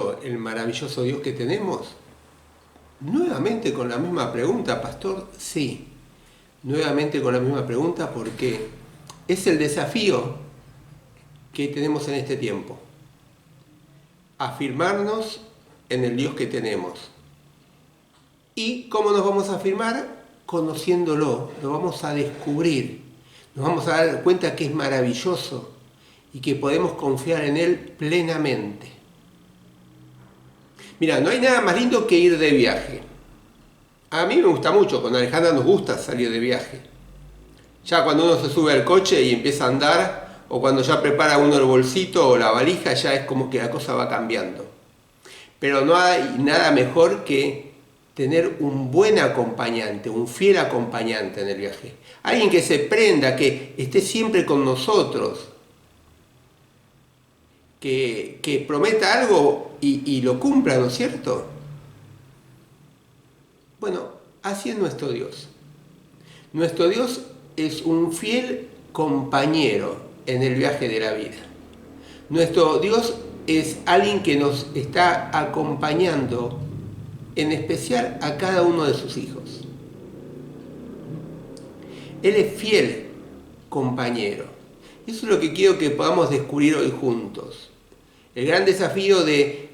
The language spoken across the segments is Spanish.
visto el maravilloso Dios que tenemos? Nuevamente con la misma pregunta, pastor, sí. Nuevamente con la misma pregunta porque es el desafío que tenemos en este tiempo. Afirmarnos en el Dios que tenemos. ¿Y cómo nos vamos a afirmar? Conociéndolo, lo vamos a descubrir, nos vamos a dar cuenta que es maravilloso y que podemos confiar en Él plenamente. Mira, no hay nada más lindo que ir de viaje. A mí me gusta mucho, con Alejandra nos gusta salir de viaje. Ya cuando uno se sube al coche y empieza a andar, o cuando ya prepara uno el bolsito o la valija, ya es como que la cosa va cambiando. Pero no hay nada mejor que tener un buen acompañante, un fiel acompañante en el viaje. Alguien que se prenda, que esté siempre con nosotros, que prometa algo y lo cumpla, ¿no es cierto? Bueno, así es nuestro Dios. Nuestro Dios es un fiel compañero en el viaje de la vida. Nuestro Dios es alguien que nos está acompañando, en especial a cada uno de sus hijos. Él es fiel compañero. Eso es lo que quiero que podamos descubrir hoy juntos. El gran desafío de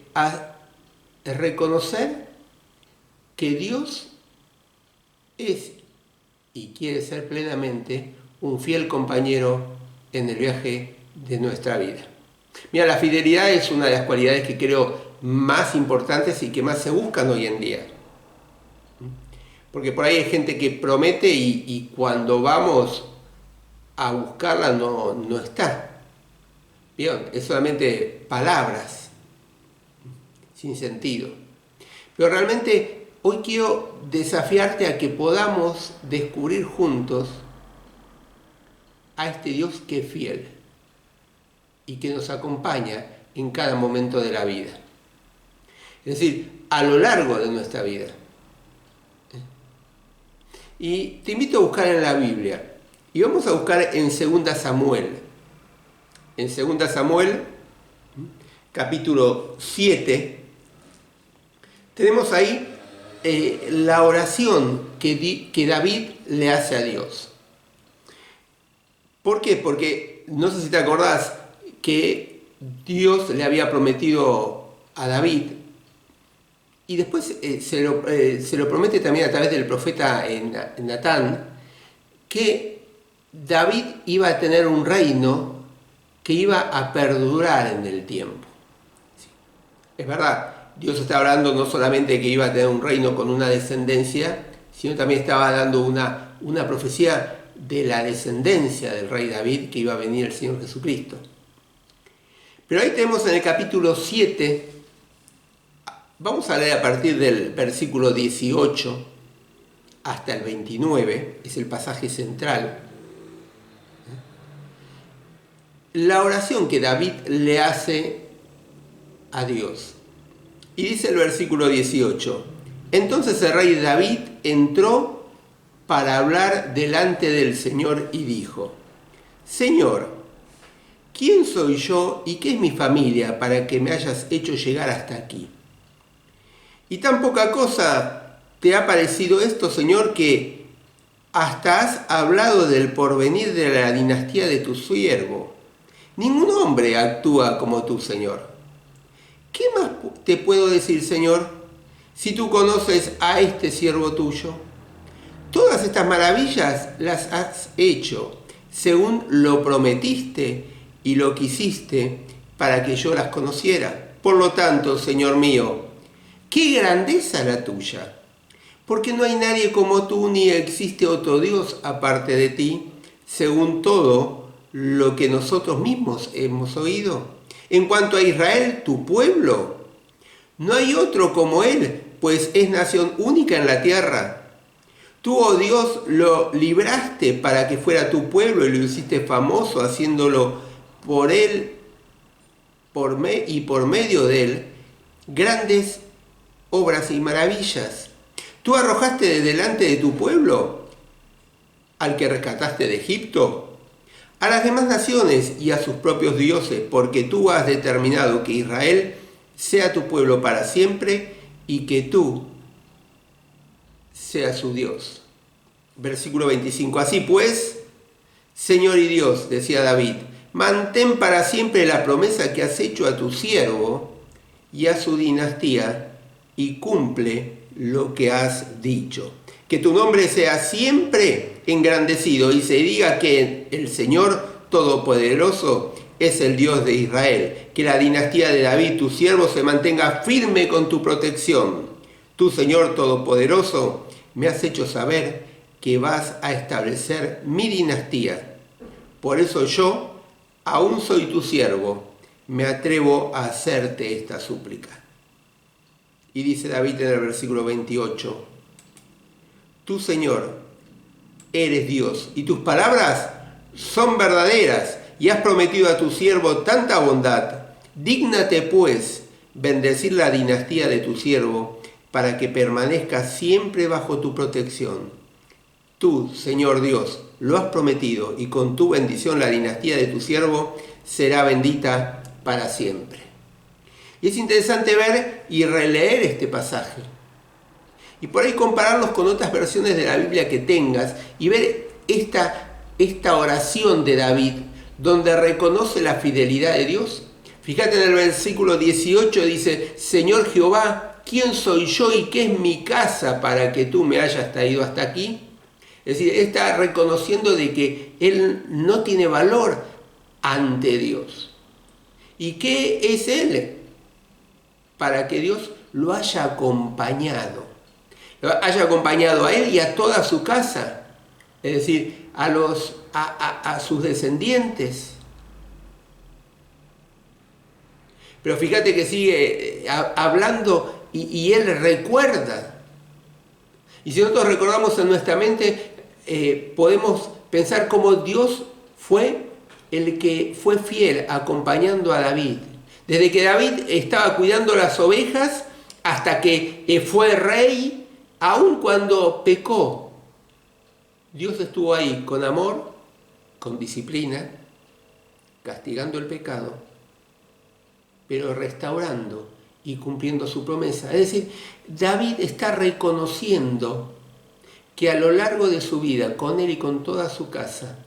reconocer que Dios es y quiere ser plenamente un fiel compañero en el viaje de nuestra vida. Mira, la fidelidad es una de las cualidades que creo más importantes y que más se buscan hoy en día. Porque por ahí hay gente que promete y cuando vamos a buscarla no está. Bien, es solamente palabras sin sentido. Pero realmente hoy quiero desafiarte a que podamos descubrir juntos a este Dios que es fiel y que nos acompaña en cada momento de la vida. Es decir, a lo largo de nuestra vida. Y te invito a buscar en la Biblia. Y vamos a buscar en 2 Samuel. En 2 Samuel, capítulo 7, tenemos ahí la oración que David le hace a Dios. ¿Por qué? Porque no sé si te acordás que Dios le había prometido a David y después se lo promete también a través del profeta Natán, que David iba a tener un reino que iba a perdurar en el tiempo. Sí. Es verdad, Dios está hablando no solamente de que iba a tener un reino con una descendencia, sino también estaba dando una profecía de la descendencia del rey David, que iba a venir el Señor Jesucristo. Pero ahí tenemos en el capítulo 7, vamos a leer a partir del versículo 18 hasta el 29, es el pasaje central. La oración que David le hace a Dios. Y dice el versículo 18, entonces el rey David entró para hablar delante del Señor y dijo, Señor, ¿quién soy yo y qué es mi familia para que me hayas hecho llegar hasta aquí? Y tan poca cosa te ha parecido esto, Señor, que hasta has hablado del porvenir de la dinastía de tu siervo. Ningún hombre actúa como tú, Señor. ¿Qué más te puedo decir, Señor, si tú conoces a este siervo tuyo? Todas estas maravillas las has hecho según lo prometiste y lo quisiste para que yo las conociera. Por lo tanto, Señor mío, qué grandeza la tuya, porque no hay nadie como tú ni existe otro Dios aparte de ti, según todo lo que nosotros mismos hemos oído. En cuanto a Israel, tu pueblo, no hay otro como él, pues es nación única en la tierra. Tú, oh Dios, lo libraste para que fuera tu pueblo y lo hiciste famoso, haciéndolo por él y por medio de él grandes obras y maravillas. Tú arrojaste de delante de tu pueblo al que rescataste de Egipto, a las demás naciones y a sus propios dioses, porque tú has determinado que Israel sea tu pueblo para siempre y que tú seas su Dios. Versículo 25. Así pues, Señor y Dios, decía David, mantén para siempre la promesa que has hecho a tu siervo y a su dinastía y cumple lo que has dicho. Que tu nombre sea siempre engrandecido y se diga que el Señor Todopoderoso es el Dios de Israel. Que la dinastía de David, tu siervo, se mantenga firme con tu protección. Tú, Señor Todopoderoso, me has hecho saber que vas a establecer mi dinastía. Por eso yo, aún soy tu siervo, me atrevo a hacerte esta súplica. Y dice David en el versículo 28, tú, Señor, eres Dios y tus palabras son verdaderas y has prometido a tu siervo tanta bondad. Dígnate, pues, bendecir la dinastía de tu siervo para que permanezca siempre bajo tu protección. Tú, Señor Dios, lo has prometido y con tu bendición la dinastía de tu siervo será bendita para siempre. Y es interesante ver y releer este pasaje. Y por ahí compararlos con otras versiones de la Biblia que tengas y ver esta oración de David, donde reconoce la fidelidad de Dios. Fíjate en el versículo 18 dice, Señor Jehová, ¿quién soy yo y qué es mi casa para que tú me hayas traído hasta aquí? Es decir, está reconociendo de que él no tiene valor ante Dios. ¿Y qué es él? Para que Dios lo haya acompañado. Lo haya acompañado a él y a toda su casa. Es decir, a sus descendientes. Pero fíjate que sigue hablando y él recuerda. Y si nosotros recordamos en nuestra mente, podemos pensar cómo Dios fue el que fue fiel acompañando a David. Desde que David estaba cuidando las ovejas hasta que fue rey, aun cuando pecó, Dios estuvo ahí con amor, con disciplina, castigando el pecado, pero restaurando y cumpliendo su promesa. Es decir, David está reconociendo que a lo largo de su vida, con él y con toda su casa,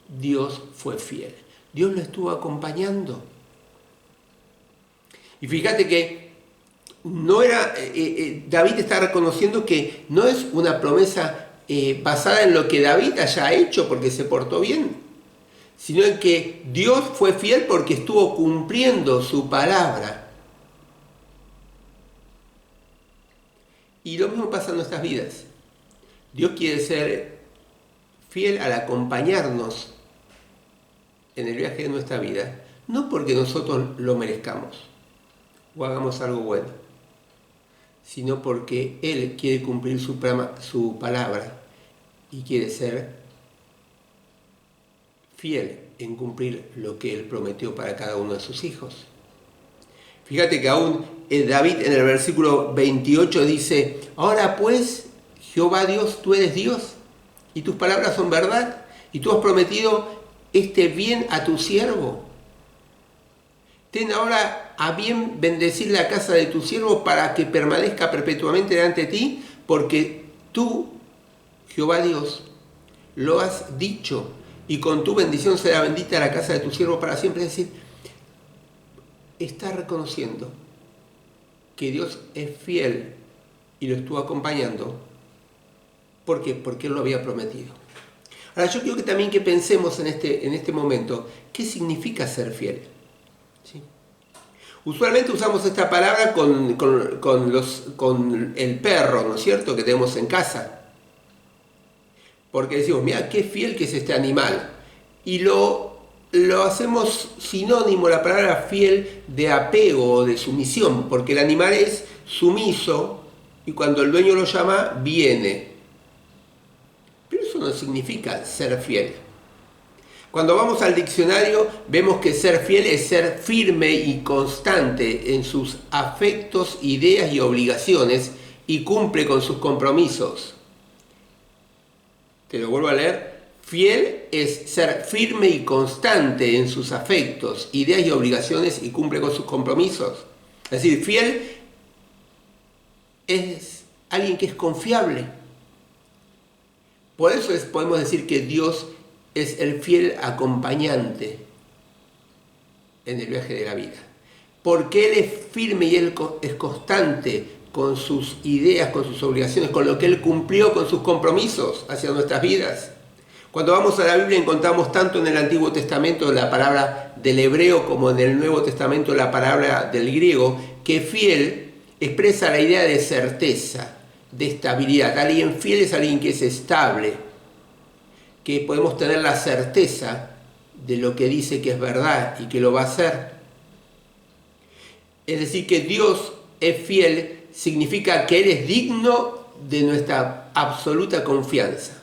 Dios fue fiel. Dios lo estuvo acompañando. Y fíjate que no era, David está reconociendo que no es una promesa basada en lo que David haya hecho porque se portó bien, sino en que Dios fue fiel porque estuvo cumpliendo su palabra. Y lo mismo pasa en nuestras vidas. Dios quiere ser fiel al acompañarnos en el viaje de nuestra vida, no porque nosotros lo merezcamos o hagamos algo bueno, sino porque Él quiere cumplir su palabra y quiere ser fiel en cumplir lo que Él prometió para cada uno de sus hijos. Fíjate que aún David en el versículo 28 dice, ahora pues, Jehová Dios, tú eres Dios y tus palabras son verdad y tú has prometido este bien a tu siervo. Ten ahora a bien bendecir la casa de tu siervo para que permanezca perpetuamente delante de ti, porque tú, Jehová Dios, lo has dicho y con tu bendición será bendita la casa de tu siervo para siempre. Es decir, está reconociendo que Dios es fiel y lo estuvo acompañando. ¿Por qué? Porque Él lo había prometido. Ahora yo quiero que también que pensemos en este momento, ¿qué significa ser fiel? ¿Sí? Usualmente usamos esta palabra con el perro, ¿no es cierto?, que tenemos en casa. Porque decimos, mira, qué fiel que es este animal. Y lo hacemos sinónimo, la palabra fiel, de apego o de sumisión, porque el animal es sumiso y cuando el dueño lo llama, viene. Pero eso no significa ser fiel. Cuando vamos al diccionario, vemos que ser fiel es ser firme y constante en sus afectos, ideas y obligaciones y cumple con sus compromisos. Te lo vuelvo a leer. Fiel es ser firme y constante en sus afectos, ideas y obligaciones y cumple con sus compromisos. Es decir, fiel es alguien que es confiable. Por eso podemos decir que Dios es el fiel acompañante en el viaje de la vida. Porque Él es firme y Él es constante con sus ideas, con sus obligaciones, con lo que Él cumplió, con sus compromisos hacia nuestras vidas. Cuando vamos a la Biblia encontramos tanto en el Antiguo Testamento la palabra del hebreo como en el Nuevo Testamento la palabra del griego, que fiel expresa la idea de certeza, de estabilidad. Alguien fiel es alguien que es estable, que podemos tener la certeza de lo que dice que es verdad y que lo va a hacer. Es decir, que Dios es fiel significa que Él es digno de nuestra absoluta confianza.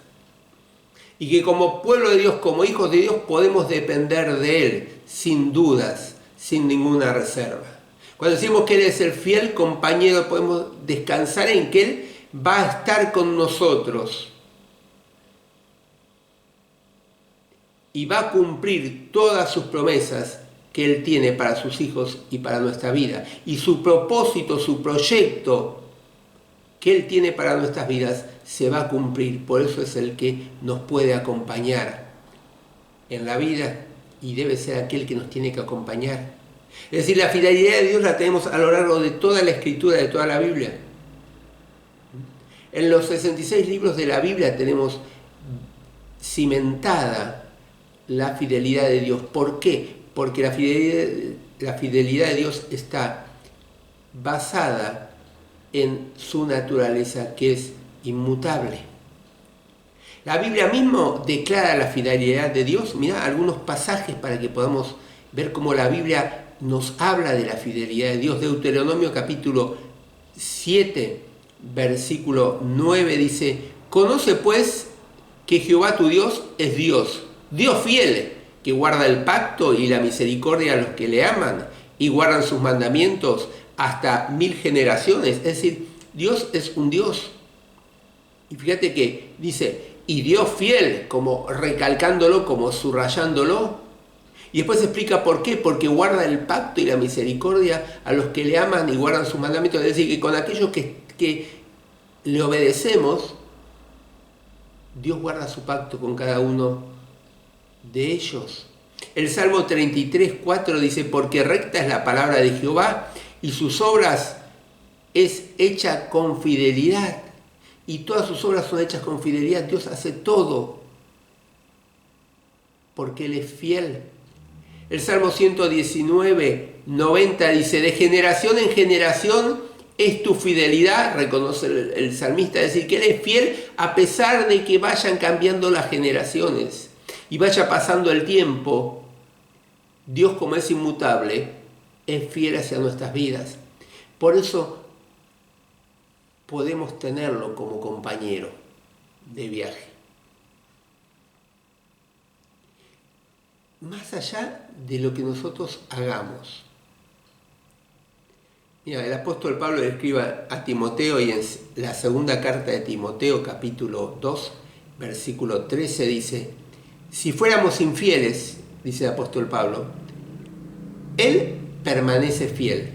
Y que como pueblo de Dios, como hijos de Dios, podemos depender de Él, sin dudas, sin ninguna reserva. Cuando decimos que Él es el fiel compañero, podemos descansar en que Él va a estar con nosotros y va a cumplir todas sus promesas que Él tiene para sus hijos y para nuestra vida. Y su propósito, su proyecto que Él tiene para nuestras vidas se va a cumplir. Por eso es el que nos puede acompañar en la vida y debe ser aquel que nos tiene que acompañar. Es decir, la fidelidad de Dios la tenemos a lo largo de toda la Escritura, de toda la Biblia. En los 66 libros de la Biblia tenemos cimentada la fidelidad de Dios. ¿Por qué? Porque la fidelidad de Dios está basada en su naturaleza, que es inmutable. La Biblia mismo declara la fidelidad de Dios. Mirá algunos pasajes para que podamos ver cómo la Biblia nos habla de la fidelidad de Dios. Deuteronomio capítulo 7, versículo 9 dice: conoce pues que Jehová tu Dios es Dios, Dios fiel, que guarda el pacto y la misericordia a los que le aman y guardan sus mandamientos hasta 1000 generaciones. Es decir, Dios es un Dios. Y fíjate que dice, y Dios fiel, como recalcándolo, como subrayándolo. Y después explica por qué, porque guarda el pacto y la misericordia a los que le aman y guardan sus mandamientos. Es decir, que con aquellos que le obedecemos, Dios guarda su pacto con cada uno de ellos. El Salmo 33, 4 dice, porque recta es la palabra de Jehová y sus obras es hecha con fidelidad. Y todas sus obras son hechas con fidelidad. Dios hace todo porque Él es fiel. El Salmo 119, 90 dice, de generación en generación es tu fidelidad, reconoce el salmista, es decir, que Él es fiel a pesar de que vayan cambiando las generaciones y vaya pasando el tiempo. Dios, como es inmutable, es fiel hacia nuestras vidas. Por eso podemos tenerlo como compañero de viaje. Más allá de lo que nosotros hagamos. Mira, el apóstol Pablo le escribe a Timoteo y en la segunda carta de Timoteo, capítulo 2, versículo 13, dice, si fuéramos infieles, dice el apóstol Pablo, Él permanece fiel.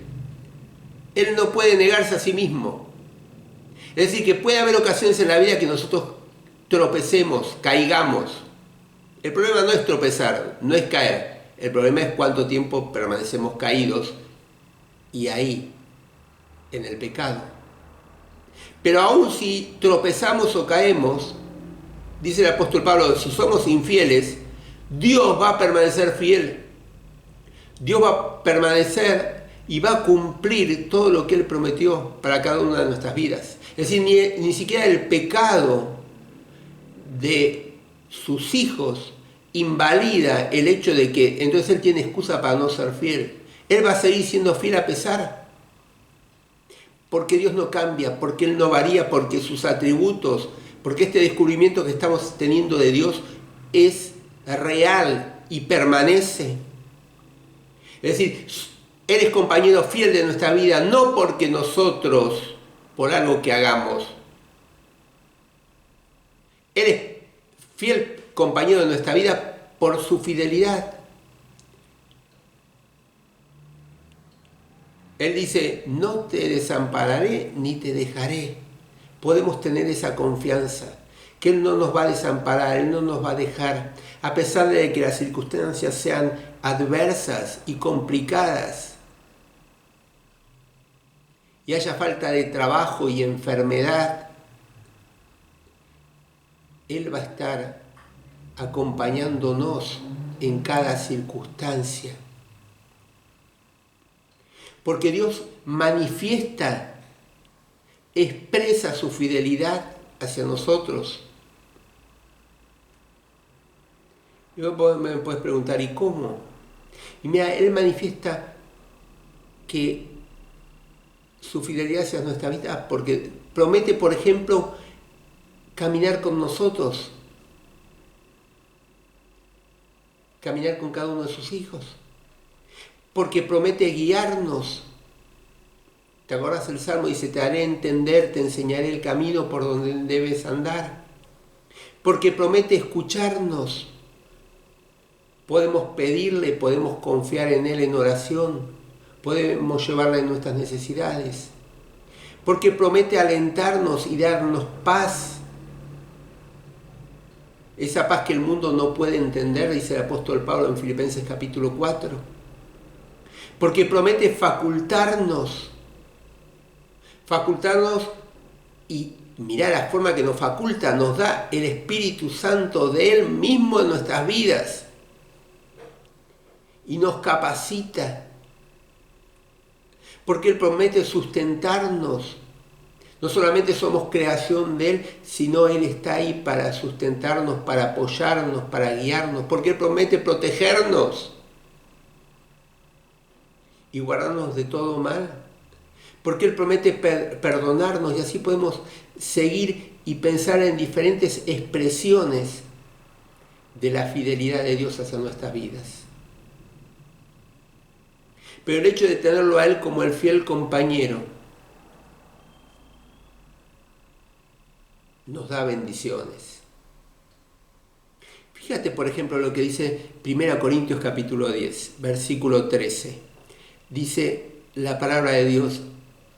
Él no puede negarse a sí mismo. Es decir, que puede haber ocasiones en la vida que nosotros tropecemos, caigamos. El problema no es tropezar, no es caer. El problema es cuánto tiempo permanecemos caídos y ahí, en el pecado. Pero aún si tropezamos o caemos, dice el apóstol Pablo, si somos infieles, Dios va a permanecer fiel. Dios va a permanecer y va a cumplir todo lo que Él prometió para cada una de nuestras vidas. Es decir, ni siquiera el pecado de sus hijos invalida el hecho de que entonces Él tiene excusa para no ser fiel. Él va a seguir siendo fiel a pesar. Porque Dios no cambia, porque Él no varía, porque sus atributos, porque este descubrimiento que estamos teniendo de Dios es real y permanece. Es decir, Él es compañero fiel de nuestra vida, no porque nosotros, por algo que hagamos. Él es fiel compañero de nuestra vida por su fidelidad. Él dice, no te desampararé ni te dejaré. Podemos tener esa confianza, que Él no nos va a desamparar, Él no nos va a dejar, a pesar de que las circunstancias sean adversas y complicadas, y haya falta de trabajo y enfermedad. Él va a estar acompañándonos en cada circunstancia. Porque Dios manifiesta, expresa su fidelidad hacia nosotros. Y vos me puedes preguntar, ¿y cómo? Y mira, Él manifiesta que su fidelidad hacia nuestra vida porque promete, por ejemplo, caminar con nosotros, caminar con cada uno de sus hijos, porque promete guiarnos. ¿Te acordás el Salmo? Dice, te haré entender, te enseñaré el camino por donde debes andar. Porque promete escucharnos. Podemos pedirle, podemos confiar en Él en oración, podemos llevarle en nuestras necesidades. Porque promete alentarnos y darnos paz. Esa paz que el mundo no puede entender, dice el apóstol Pablo en Filipenses capítulo 4. Porque promete facultarnos y mirá la forma que nos faculta, nos da el Espíritu Santo de Él mismo en nuestras vidas y nos capacita, porque Él promete sustentarnos. No solamente somos creación de Él, sino Él está ahí para sustentarnos, para apoyarnos, para guiarnos, porque Él promete protegernos y guardarnos de todo mal. Porque Él promete perdonarnos y así podemos seguir y pensar en diferentes expresiones de la fidelidad de Dios hacia nuestras vidas. Pero el hecho de tenerlo a Él como el fiel compañero nos da bendiciones. Fíjate, por ejemplo, lo que dice 1 Corintios capítulo 10, versículo 13. Dice la palabra de Dios,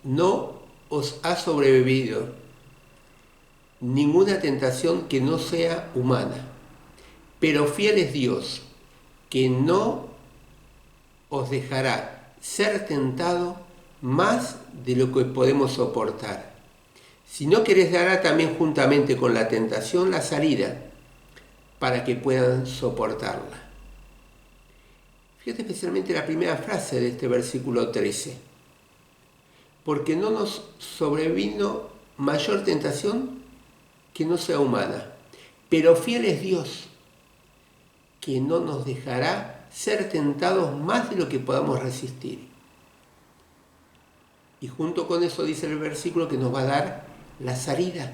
no os ha sobrevivido ninguna tentación que no sea humana, pero fiel es Dios, que no os dejará ser tentado más de lo que podemos soportar, sino que les dará también juntamente con la tentación la salida para que puedan soportarla. Fíjate especialmente la primera frase de este versículo 13. Porque no nos sobrevino mayor tentación que no sea humana, pero fiel es Dios, que no nos dejará ser tentados más de lo que podamos resistir. Y junto con eso dice el versículo que nos va a dar la salida.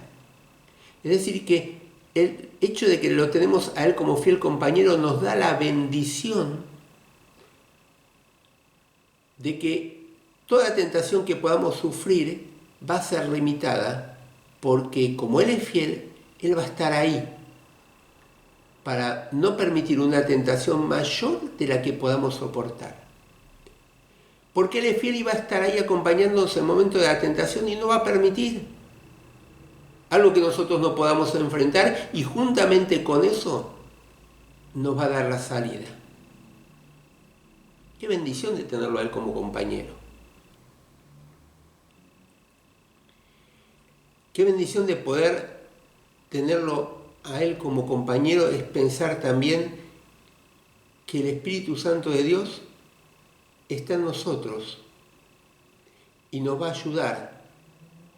Es decir, que el hecho de que lo tenemos a Él como fiel compañero nos da la bendición de que toda tentación que podamos sufrir va a ser limitada, porque como Él es fiel, Él va a estar ahí para no permitir una tentación mayor de la que podamos soportar. Porque Él es fiel y va a estar ahí acompañándonos en el momento de la tentación y no va a permitir algo que nosotros no podamos enfrentar, y juntamente con eso nos va a dar la salida. Qué bendición de tenerlo a Él como compañero. Qué bendición de poder tenerlo a Él como compañero, es pensar también que el Espíritu Santo de Dios está en nosotros y nos va a ayudar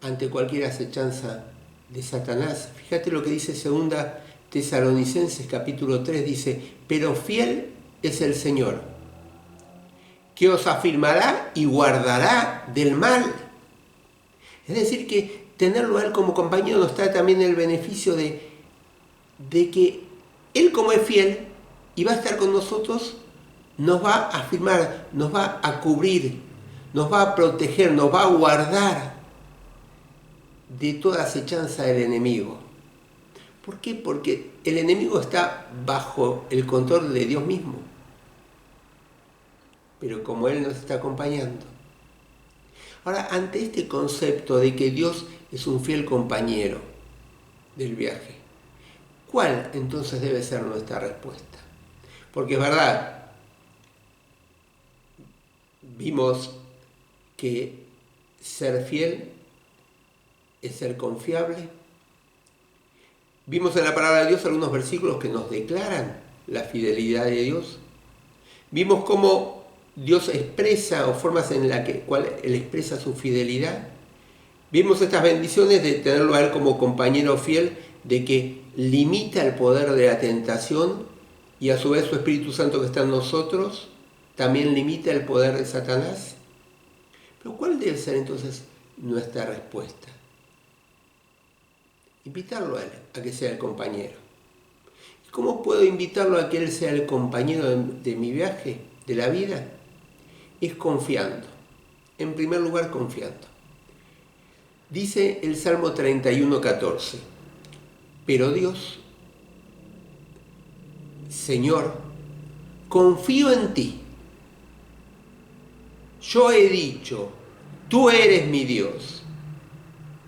ante cualquier acechanza de Satanás. Fíjate lo que dice 2 Tesalonicenses capítulo 3, dice, pero fiel es el Señor, que os afirmará y guardará del mal. Es decir, que tenerlo a Él como compañero nos trae también el beneficio de que Él, como es fiel y va a estar con nosotros, nos va a afirmar, nos va a cubrir, nos va a proteger, nos va a guardar de toda acechanza del enemigo. ¿Por qué? Porque el enemigo está bajo el control de Dios mismo. Pero como Él nos está acompañando, Ahora, ante este concepto de que Dios es un fiel compañero del viaje, ¿cuál entonces debe ser nuestra respuesta? Porque es verdad, vimos que ser fiel es ser confiable. Vimos en la palabra de Dios algunos versículos que nos declaran la fidelidad de Dios. Vimos cómo Dios expresa o formas en la cual Él expresa su fidelidad. Vimos estas bendiciones de tenerlo a Él como compañero fiel, de que limita el poder de la tentación y a su vez su Espíritu Santo que está en nosotros también limita el poder de Satanás. Pero ¿cuál debe ser entonces nuestra respuesta? Invitarlo a Él, a que sea el compañero. ¿Cómo puedo invitarlo a que Él sea el compañero de mi viaje, de la vida? Es confiando. En primer lugar, confiando. Dice el Salmo 31:14, pero Dios, Señor, confío en ti. Yo he dicho, tú eres mi Dios.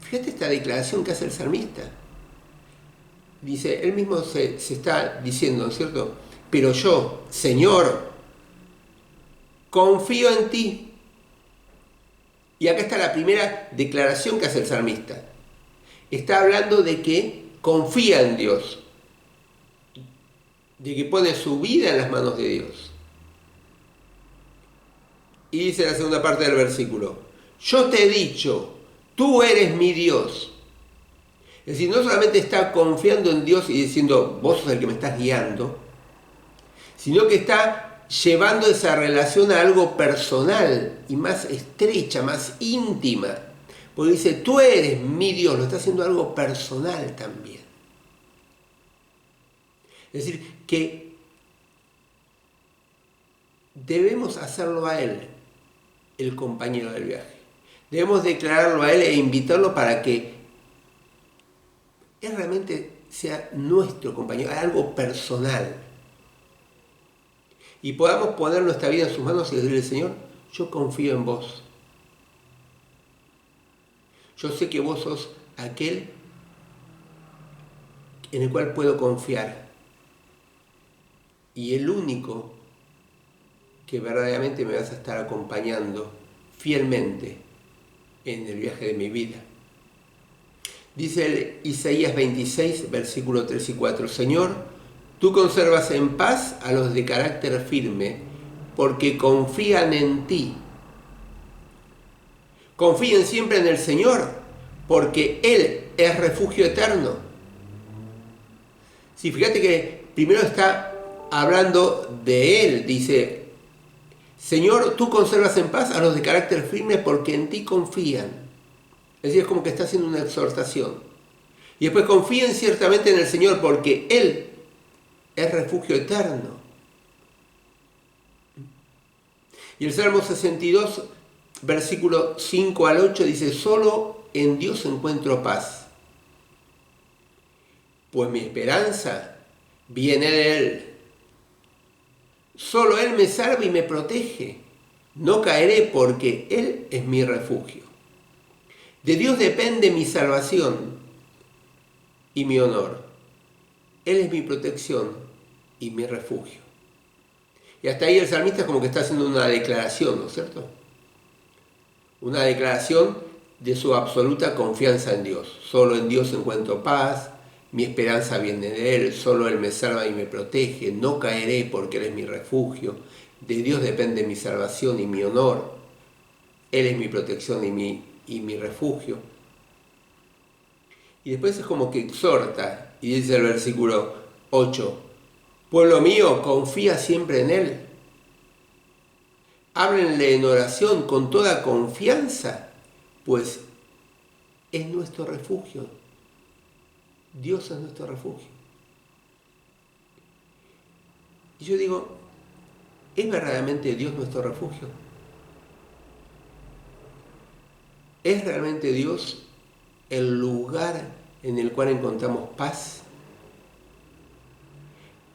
Fíjate esta declaración que hace el salmista. Dice, él mismo se está diciendo, ¿no es cierto? Pero yo, Señor, confío en ti. Y acá está la primera declaración que hace el salmista. Está hablando de que confía en Dios, de que pone su vida en las manos de Dios. Y dice la segunda parte del versículo, yo te he dicho, tú eres mi Dios. Es decir, no solamente está confiando en Dios y diciendo, vos sos el que me estás guiando, sino que está llevando esa relación a algo personal y más estrecha, más íntima. Porque dice, tú eres mi Dios, lo está haciendo algo personal también. Es decir, que debemos hacerlo a Él, el compañero del viaje. Debemos declararlo a Él e invitarlo para que Él realmente sea nuestro compañero, algo personal. Y podamos poner nuestra vida en sus manos y decirle, Señor, yo confío en vos. Yo sé que vos sos aquel en el cual puedo confiar. Y el único que verdaderamente me vas a estar acompañando fielmente en el viaje de mi vida. Dice el Isaías 26, versículos 3 y 4, Señor, tú conservas en paz a los de carácter firme, porque confían en ti. Confíen siempre en el Señor, porque Él es refugio eterno. Sí, fíjate que primero está hablando de Él, dice, Señor, tú conservas en paz a los de carácter firme, porque en ti confían. Es decir, es como que está haciendo una exhortación. Y después confíen ciertamente en el Señor, porque Él es refugio eterno. Y el Salmo 62, versículo 5 al 8 dice, solo en Dios encuentro paz, pues mi esperanza viene de Él. Solo Él me salva y me protege. No caeré porque Él es mi refugio. De Dios depende mi salvación y mi honor. Él es mi protección y mi refugio. Y hasta ahí el salmista es como que está haciendo una declaración, ¿no es cierto? Una declaración de su absoluta confianza en Dios. Solo en Dios encuentro paz, mi esperanza viene de Él, solo Él me salva y me protege, no caeré porque Él es mi refugio. De Dios depende mi salvación y mi honor. Él es mi protección y mi refugio. Y después es como que exhorta, y dice el versículo 8, pueblo mío, confía siempre en Él. Háblenle en oración con toda confianza, pues es nuestro refugio. Dios es nuestro refugio. Y yo digo, ¿es verdaderamente Dios nuestro refugio? ¿Es realmente Dios el lugar en el cual encontramos paz?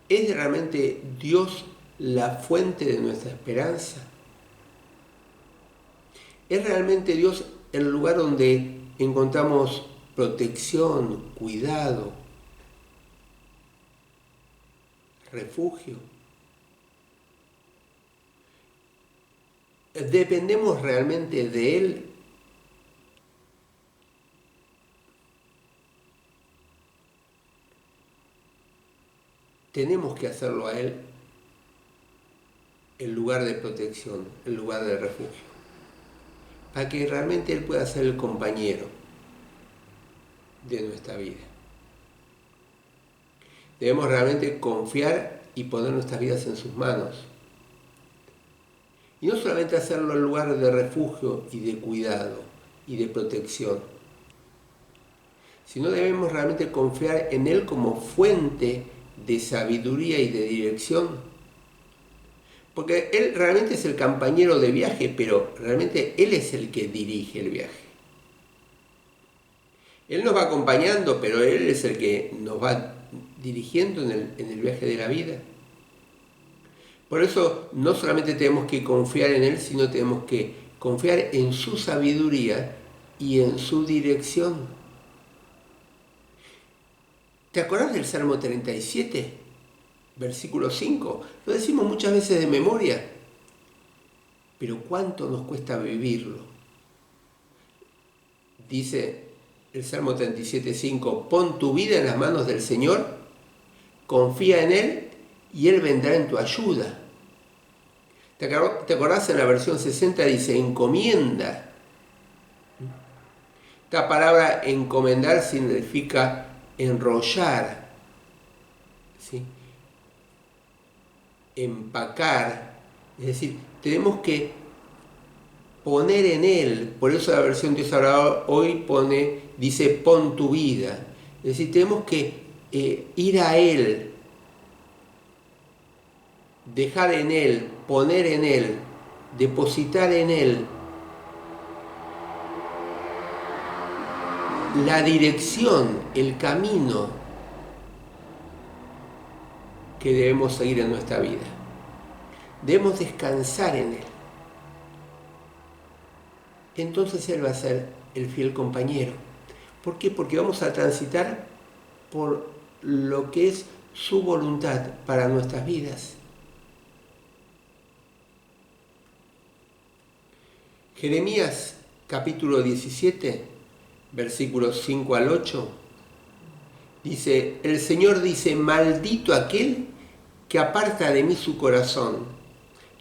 ¿Es realmente Dios la fuente de nuestra esperanza? ¿Es realmente Dios el lugar donde encontramos protección, cuidado, refugio? ¿Dependemos realmente de Él? Tenemos que hacerlo a Él el lugar de protección, el lugar de refugio, para que realmente Él pueda ser el compañero de nuestra vida. Debemos realmente confiar y poner nuestras vidas en sus manos. Y no solamente hacerlo en lugar de refugio y de cuidado y de protección, sino debemos realmente confiar en Él como fuente de sabiduría y de dirección. Porque Él realmente es el compañero de viaje, pero realmente Él es el que dirige el viaje. Él nos va acompañando, pero Él es el que nos va dirigiendo en el viaje de la vida. Por eso no solamente tenemos que confiar en Él, sino tenemos que confiar en su sabiduría y en su dirección. ¿Te acordás del Salmo 37, versículo 5? Lo decimos muchas veces de memoria, pero ¿cuánto nos cuesta vivirlo? Dice el Salmo 37, 5, pon tu vida en las manos del Señor, confía en Él y Él vendrá en tu ayuda. ¿Te acordás? En la versión 60 dice encomienda. Esta palabra encomendar significa enrollar, ¿sí? Empacar. Es decir, tenemos que poner en Él. Por eso la versión Dios habla hoy dice pon tu vida. Es decir, tenemos que ir a Él, dejar en Él, poner en Él, depositar en Él la dirección, el camino que debemos seguir en nuestra vida. Debemos descansar en Él. Entonces Él va a ser el fiel compañero. ¿Por qué? Porque vamos a transitar por lo que es su voluntad para nuestras vidas. Jeremías capítulo 17, versículos 5 al 8, dice, el Señor dice, maldito aquel que aparta de mí su corazón,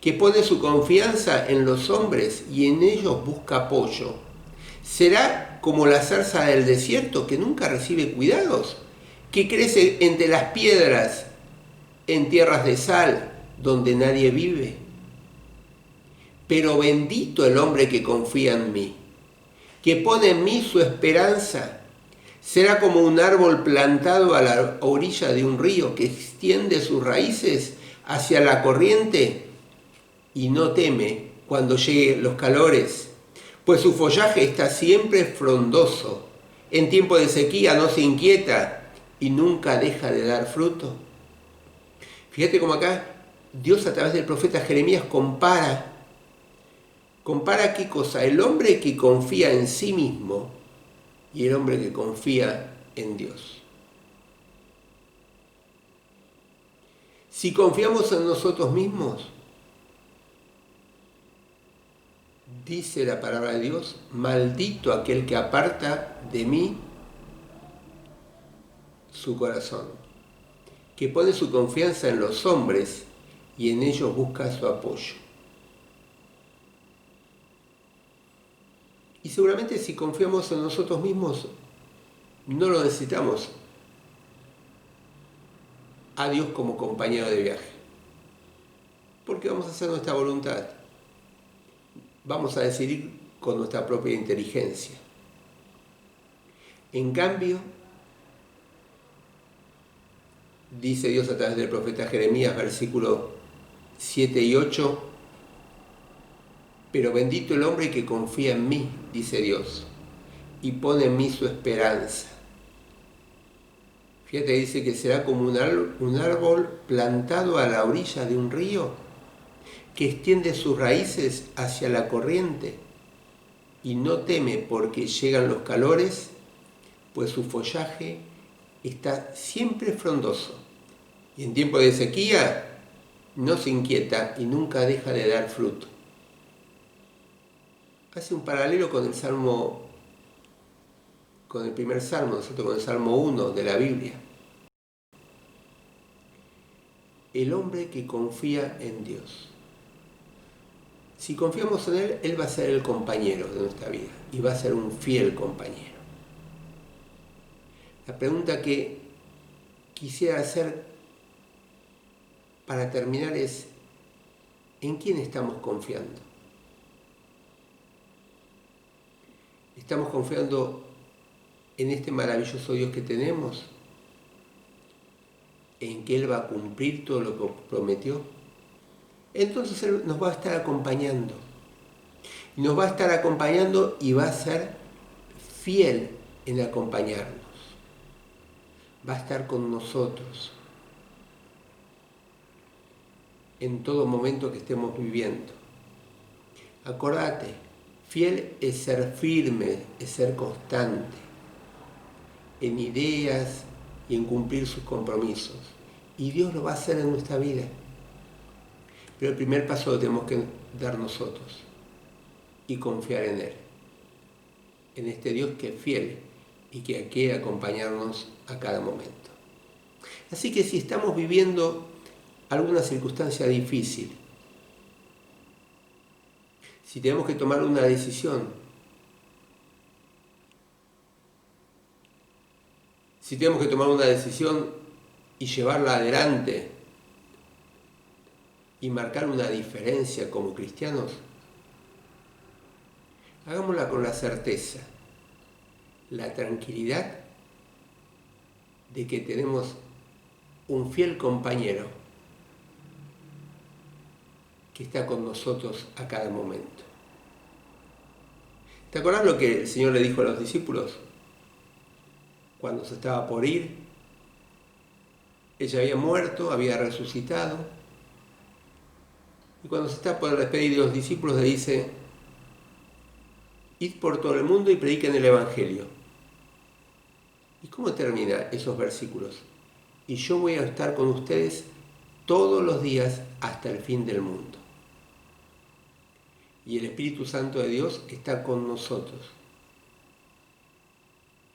que pone su confianza en los hombres y en ellos busca apoyo. ¿Será como la zarza del desierto que nunca recibe cuidados, que crece entre las piedras en tierras de sal donde nadie vive? Pero bendito el hombre que confía en mí, que pone en mí su esperanza. Será como un árbol plantado a la orilla de un río que extiende sus raíces hacia la corriente y no teme cuando lleguen los calores, pues su follaje está siempre frondoso. En tiempo de sequía no se inquieta y nunca deja de dar fruto. Fíjate cómo acá Dios a través del profeta Jeremías compara qué cosa, el hombre que confía en sí mismo y el hombre que confía en Dios. Si confiamos en nosotros mismos, dice la palabra de Dios, maldito aquel que aparta de mí su corazón, que pone su confianza en los hombres y en ellos busca su apoyo. Y seguramente si confiamos en nosotros mismos, no lo necesitamos a Dios como compañero de viaje. Porque vamos a hacer nuestra voluntad. Vamos a decidir con nuestra propia inteligencia. En cambio, dice Dios a través del profeta Jeremías, versículos 7 y 8, pero bendito el hombre que confía en mí, dice Dios, y pone en mí su esperanza. Fíjate, dice que será como un árbol plantado a la orilla de un río, que extiende sus raíces hacia la corriente y no teme porque llegan los calores, pues su follaje está siempre frondoso. Y en tiempo de sequía no se inquieta y nunca deja de dar fruto. Hace un paralelo con el primer salmo, nosotros con el Salmo 1 de la Biblia. El hombre que confía en Dios. Si confiamos en Él, Él va a ser el compañero de nuestra vida y va a ser un fiel compañero. La pregunta que quisiera hacer para terminar es, ¿en quién estamos confiando? ¿Estamos confiando en este maravilloso Dios que tenemos? ¿En que Él va a cumplir todo lo que prometió? Entonces Él nos va a estar acompañando. Y nos va a estar acompañando y va a ser fiel en acompañarnos. Va a estar con nosotros en todo momento que estemos viviendo. Acordate, fiel es ser firme, es ser constante en ideas y en cumplir sus compromisos. Y Dios lo va a hacer en nuestra vida. Pero el primer paso lo tenemos que dar nosotros y confiar en Él, en este Dios que es fiel y que quiere acompañarnos a cada momento. Así que si estamos viviendo alguna circunstancia difícil, si tenemos que tomar una decisión, y llevarla adelante y marcar una diferencia como cristianos, hagámosla con la certeza, la tranquilidad de que tenemos un fiel compañero que está con nosotros a cada momento. ¿Te acordás lo que el Señor le dijo a los discípulos cuando se estaba por ir? Ella había muerto, había resucitado, y cuando se está por despedir de los discípulos le dice: id por todo el mundo y prediquen el Evangelio. ¿Y cómo termina esos versículos? Y yo voy a estar con ustedes todos los días hasta el fin del mundo. Y el Espíritu Santo de Dios está con nosotros.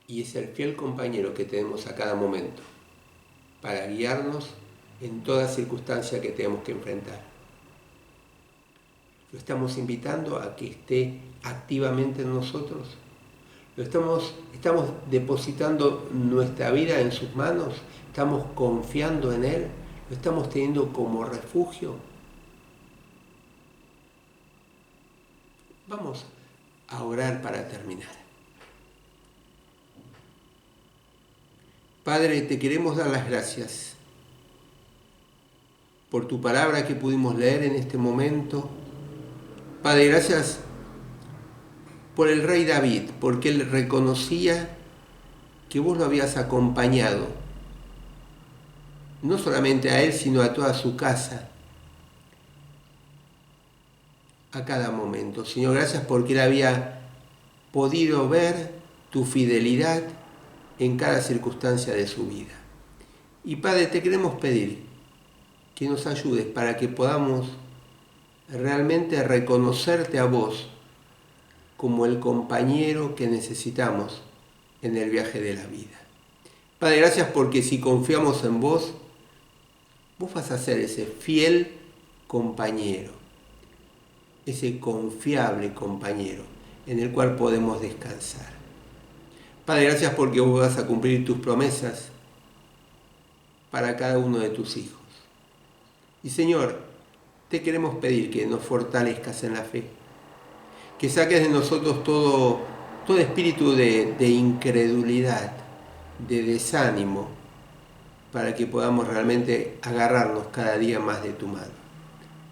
Y es el fiel compañero que tenemos a cada momento para guiarnos en toda circunstancia que tenemos que enfrentar. Lo estamos invitando a que esté activamente en nosotros. Estamos depositando nuestra vida en sus manos. Estamos confiando en Él. Lo estamos teniendo como refugio. Vamos a orar para terminar. Padre, te queremos dar las gracias por tu palabra que pudimos leer en este momento. Padre, gracias por el rey David, porque él reconocía que vos lo habías acompañado, no solamente a él, sino a toda su casa, a cada momento. Señor, gracias porque él había podido ver tu fidelidad en cada circunstancia de su vida. Y Padre, te queremos pedir que nos ayudes para que podamos realmente reconocerte a vos como el compañero que necesitamos en el viaje de la vida. Padre, gracias porque si confiamos en vos, vos vas a ser ese fiel compañero, ese confiable compañero en el cual podemos descansar. Padre, gracias porque vos vas a cumplir tus promesas para cada uno de tus hijos. Y Señor, te queremos pedir que nos fortalezcas en la fe, que saques de nosotros todo espíritu de incredulidad, de desánimo, para que podamos realmente agarrarnos cada día más de tu mano,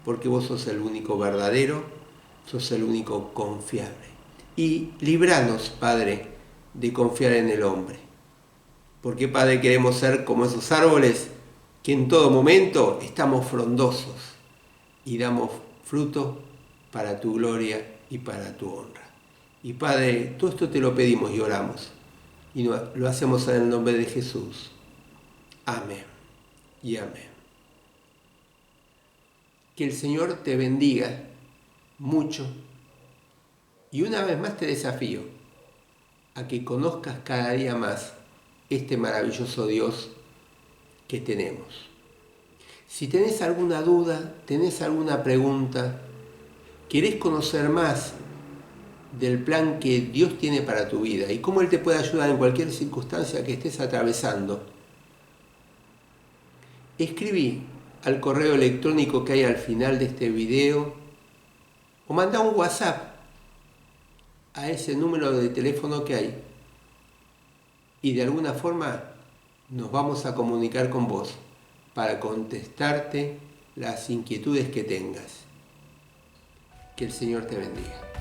porque vos sos el único verdadero, sos el único confiable. Y líbranos, Padre, de confiar en el hombre, porque, Padre, queremos ser como esos árboles que en todo momento estamos frondosos y damos fruto para tu gloria y para tu honra. Y Padre, todo esto te lo pedimos y oramos. Y lo hacemos en el nombre de Jesús. Amén y amén. Que el Señor te bendiga mucho. Y una vez más te desafío a que conozcas cada día más este maravilloso Dios que tenemos. Si tenés alguna duda, tenés alguna pregunta, querés conocer más del plan que Dios tiene para tu vida y cómo Él te puede ayudar en cualquier circunstancia que estés atravesando, escribí al correo electrónico que hay al final de este video o manda un WhatsApp a ese número de teléfono que hay y de alguna forma nos vamos a comunicar con vos para contestarte las inquietudes que tengas. Que el Señor te bendiga.